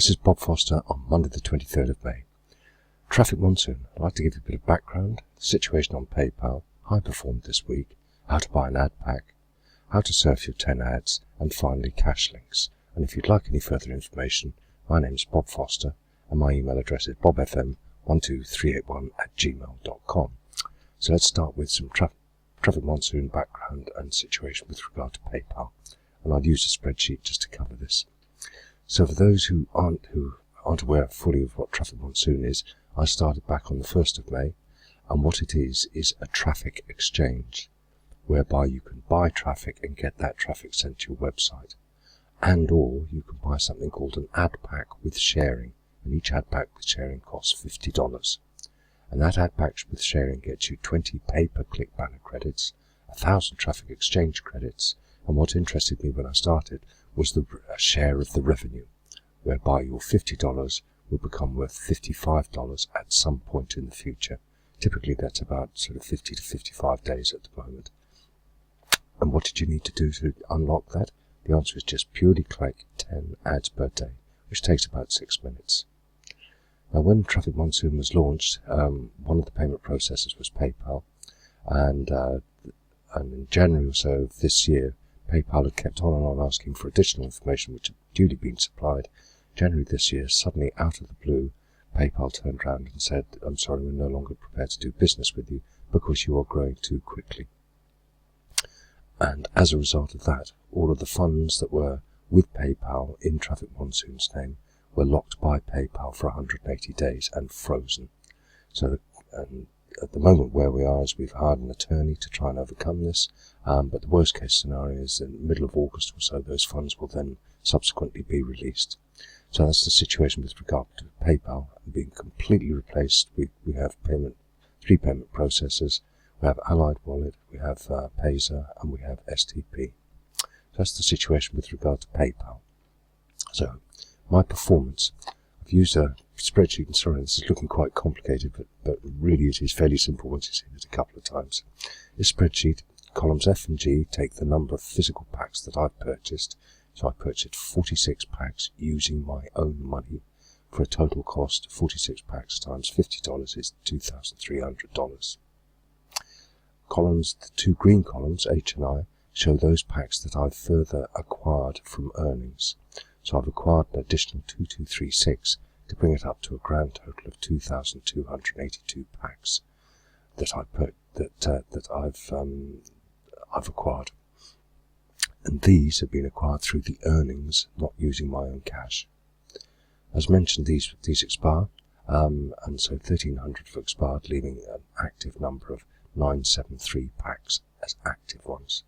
This is Bob Foster on Monday the 23rd of May. Traffic Monsoon. I'd like to give you a bit of background, the situation on PayPal, how I performed this week, how to buy an ad pack, how to surf your 10 ads, and finally cash links. And if you'd like any further information, my name's Bob Foster and my email address is bobfm12381@gmail.com. So let's start with some Traffic Monsoon background and situation with regard to PayPal. And I'll use a spreadsheet just to cover this. So for those who aren't aware fully of what Traffic Monsoon is, I started back on the 1st of May, and what it is a traffic exchange, whereby you can buy traffic and get that traffic sent to your website. And or you can buy something called an ad pack with sharing, and each ad pack with sharing costs $50. And that ad pack with sharing gets you 20 pay-per-click banner credits, 1,000 traffic exchange credits, and what interested me when I started was the share of the revenue, whereby your $50 will become worth $55 at some point in the future. Typically that's about sort of 50 to 55 days at the moment. And what did you need to do to unlock that? The answer is just purely click 10 ads per day, which takes about 6 minutes. Now when Traffic Monsoon was launched, one of the payment processors was PayPal, and in January or so of this year, PayPal had kept on and on asking for additional information which had duly been supplied. January this year, suddenly out of the blue, PayPal turned around and said, "I'm sorry, we're no longer prepared to do business with you because you are growing too quickly." And as a result of that, all of the funds that were with PayPal in Traffic Monsoon's name were locked by PayPal for 180 days and frozen. So at the moment where we are is we've hired an attorney to try and overcome this, but the worst case scenario is in the middle of August or so those funds will then subsequently be released. So that's the situation with regard to PayPal being completely replaced. We have three payment processors. We have Allied Wallet, we have Pazer, and we have STP. So that's the situation with regard to PayPal. So my performance, I've used a spreadsheet, and sorry this is looking quite complicated, but really it is fairly simple once you've seen it a couple of times. This spreadsheet, columns F and G take the number of physical packs that I've purchased. So I purchased 46 packs using my own money for a total cost of 46 packs times $50 is $2,300. Columns, the two green columns, H and I, show those packs that I've further acquired from earnings. So I've acquired an additional 2236 to bring it up to a grand total of 2,282 packs that I've acquired. And these have been acquired through the earnings, not using my own cash. As mentioned, these expire, and so 1,300 have expired, leaving an active number of 973 packs as active ones,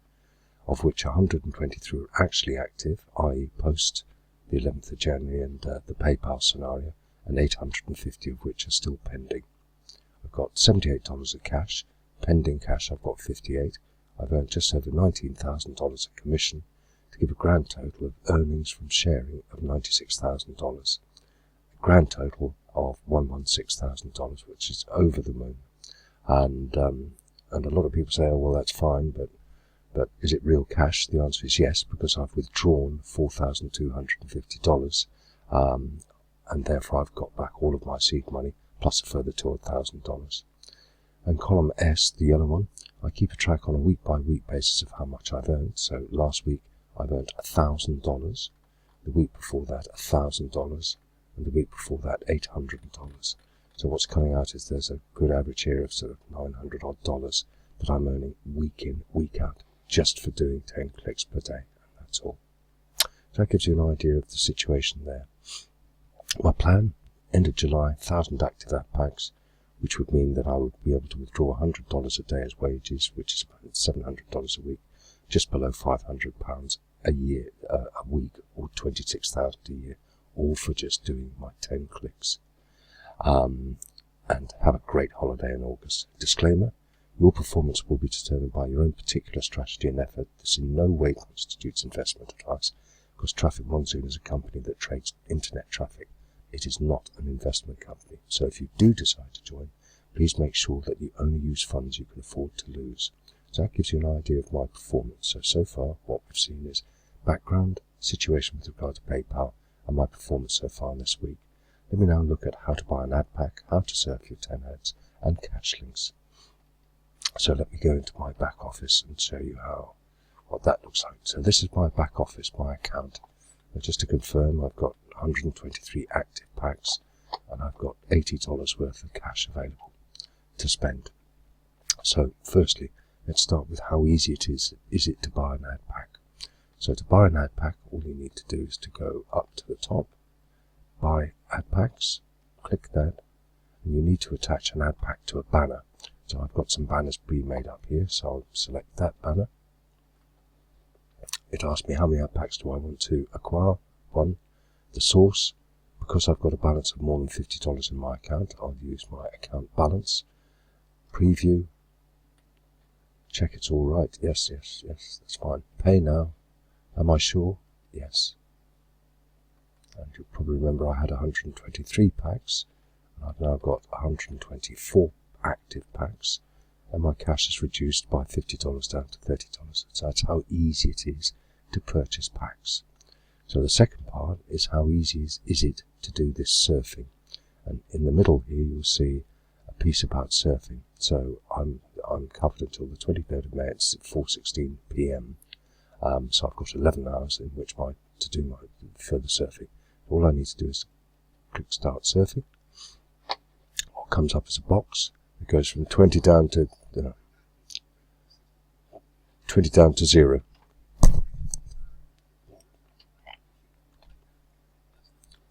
of which 123 are actually active, i.e. post the 11th of January and the PayPal scenario, and 850 of which are still pending. I've got $78 of cash, pending cash I've got 58. I've earned just over $19,000 of commission to give a grand total of earnings from sharing of $96,000. A grand total of $116,000, which is over the moon. And a lot of people say, "Oh, well, that's fine, but is it real cash?" The answer is yes, because I've withdrawn $4,250, and therefore I've got back all of my seed money plus a further $200,000. And column S, the yellow one, I keep a track on a week-by-week basis of how much I've earned. So last week I've earned $1,000, the week before that $1,000, and the week before that $800. So what's coming out is there's a good average here of sort of $900 odd that I'm earning week in, week out, just for doing 10 clicks per day, and that's all. So that gives you an idea of the situation there. My plan, end of July, 1,000 active ad packs, which would mean that I would be able to withdraw $100 a day as wages, which is about $700 a week, just below £500 a week, or 26,000 a year, all for just doing my 10 clicks. And have a great holiday in August. Disclaimer, your performance will be determined by your own particular strategy and effort. This in no way constitutes investment advice, because Traffic Monsoon is a company that trades internet traffic. It is not an investment company. So if you do decide to join, please make sure that you only use funds you can afford to lose. So that gives you an idea of my performance. So far what we've seen is background, situation with regard to PayPal, and my performance so far this week. Let me now look at how to buy an ad pack, how to surf your 10 ads, and cache links. So let me go into my back office and show you what that looks like. So this is my back office, my account. And just to confirm, I've got 123 active packs, and I've got $80 worth of cash available to spend. So firstly, let's start with how easy it is it to buy an ad pack. So to buy an ad pack, all you need to do is to go up to the top, buy ad packs, click that, and you need to attach an ad pack to a banner. So I've got some banners pre-made up here, so I'll select that banner. It asks me how many ad packs do I want to acquire. One. The source, because I've got a balance of more than $50 in my account, I'll use my account balance. Preview. Check it's all right. Yes, that's fine. Pay now. Am I sure? Yes. And you'll probably remember I had 123 packs, and I've now got 124 active packs, and my cash is reduced by $50 down to $30. So that's how easy it is to purchase packs. So the second part is how easy is it to do this surfing. And in the middle here you'll see a piece about surfing. So I'm covered until the 23rd of May at 4:16 p.m. So I've got 11 hours in which to do my further surfing. All I need to do is click Start Surfing. What comes up as a box? It goes from 20 down to 0.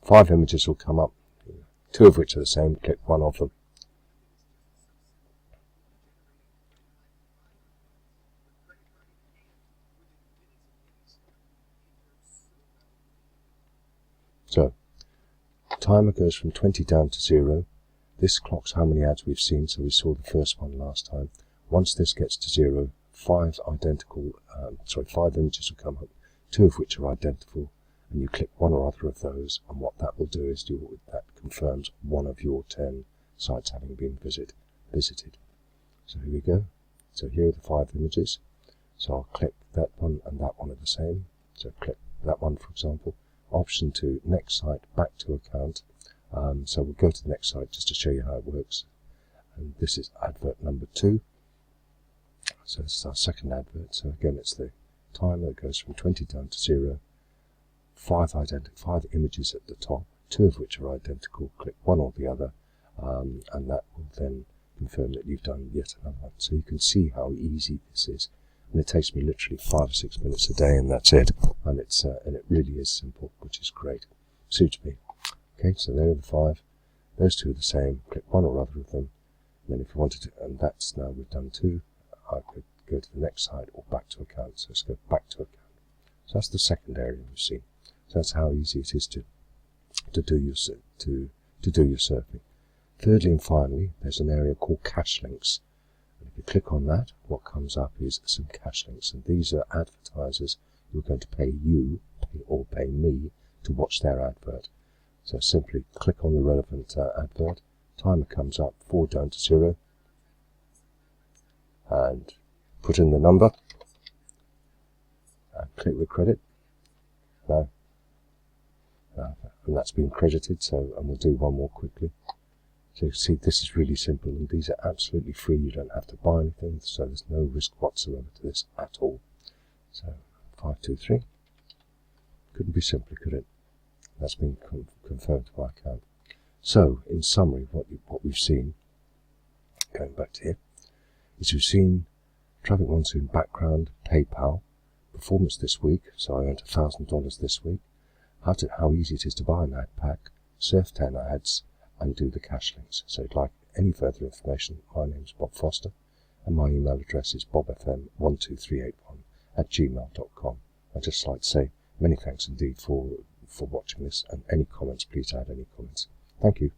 Five images will come up, 2 of which are the same. Click one of them. So, timer goes from 20 down to 0. This clocks how many ads we've seen, so we saw the first one last time. Once this gets to 0, 5 images will come up, 2 of which are identical, and you click one or other of those, and what that will do is that confirms one of your 10 sites having been visited. So here we go. So here are the 5 images. So I'll click that one and that one are the same. So click that one, for example. Option to next site, back to account. So we'll go to the next site just to show you how it works. And this is advert number 2. So this is our second advert. So again, it's the timer that goes from 20 down to 0. 5 images at the top, 2 of which are identical. Click one or the other, and that will then confirm that you've done yet another one. So you can see how easy this is. And it takes me literally 5 or 6 minutes a day, and that's it. And it really is simple, which is great. Suits me. Okay, so there are the 5. Those 2 are the same. Click one or other of them. And then if you wanted to, and that's now we've done 2, I could go to the next site or back to account. So let's go back to account. So that's the second area we've seen. So that's how easy it is to do your surfing. Thirdly and finally, there's an area called cache links. And if you click on that, what comes up is some cache links, and these are advertisers who are going to pay you or pay me to watch their advert. So simply click on the relevant advert. Timer comes up, 4 down to 0, and put in the number and click the credit. No. And that's been credited, and we'll do one more quickly. So you see, this is really simple, and these are absolutely free. You don't have to buy anything, so there's no risk whatsoever to this at all. So 5, 2, 3. Couldn't be simpler, could it? That's been confirmed to my account. So in summary, what we've seen, going back to here, is we've seen Traffic Monsoon background, PayPal, performance this week. So I earned $1,000 this week. How easy it is to buy an ad pack, surf 10 ads, and do the cache links. So if you'd like any further information, my name is Bob Foster, and my email address is bobfm12381@gmail.com. I'd just like to say many thanks indeed for watching this, and any comments, please add any comments. Thank you.